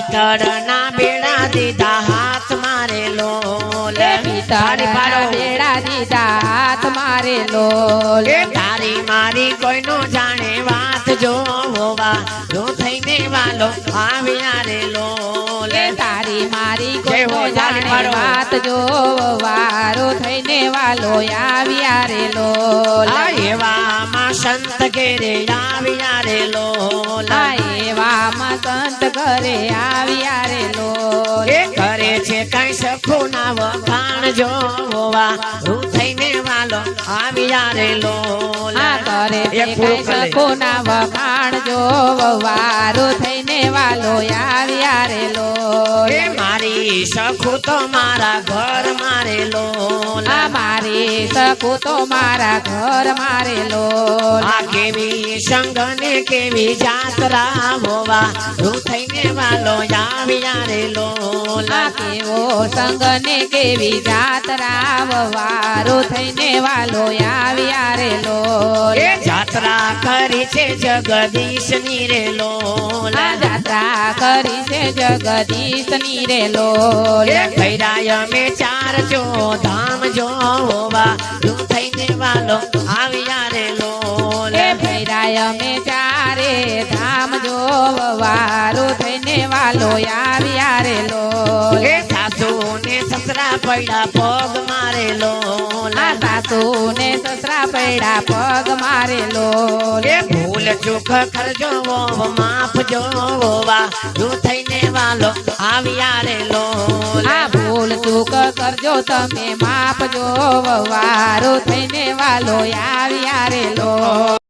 પિતળના બેડા દીધા હાથ મારે લોલ પિતળના બેડા દીધા હાથ મારે લોલ તારી મારી કોઈનો જાણે વાત જો હોવા જો થઈને વાલો આવ્યા રે લોલ તારી મારી કોઈનો જાણે વાત જો વારો થઈને વાલો આવ્યા રે લોલ એવામાં સંત ઘેરે આવ્યા રે લોલ એવામાં સંત ઘરે આવ્યા રે લોલ કરે છે કઈ સખુના વખાણ જોવા રૂ થઈને વાલો આવ્યા રે લોલ કરે છે કઈ સખુના વખાણ જોવા રૂ થઈને વાલો આવ્યા રે લોલ મારી સખુ તો મારા ઘર મારે લોલ મારી સખુ તો મારા ઘર મારે લોલ કેવી સંગ ને કેવી જાત્રા હોવા રૂ થઈને વાલો આવ્યા રે લોલ કેવો સંગ ને કેવી જાત્રા વારો થઈને વાલો આવ્યા રે લોલ જાત્રા કરી છે જગદીશ ની રે લોલ જાત્રા કરી છે જગદીશ ની રે લોલ ભૈરાય મે ચાર જો ધામ જોવા રૂ થઈને વાલો આવ્યા રે લોલ ભૈરાય મે ચારે ધામ જોવારો થઈને વાલો આવ્યા રે લોલ સાસુ ને સસરા પડ્યા પગ મારે લોલ સાસુ ને સસરા પડ્યા પગ મારે લોલ ભૂલ ચૂક કરજો માફ જોવા રૂ થઈને વાલો આવ્યા રે લોલ ભૂલ ચૂક કરજો તમે માફ જોવારો થઈને વાલો આવ્યા રે લોલ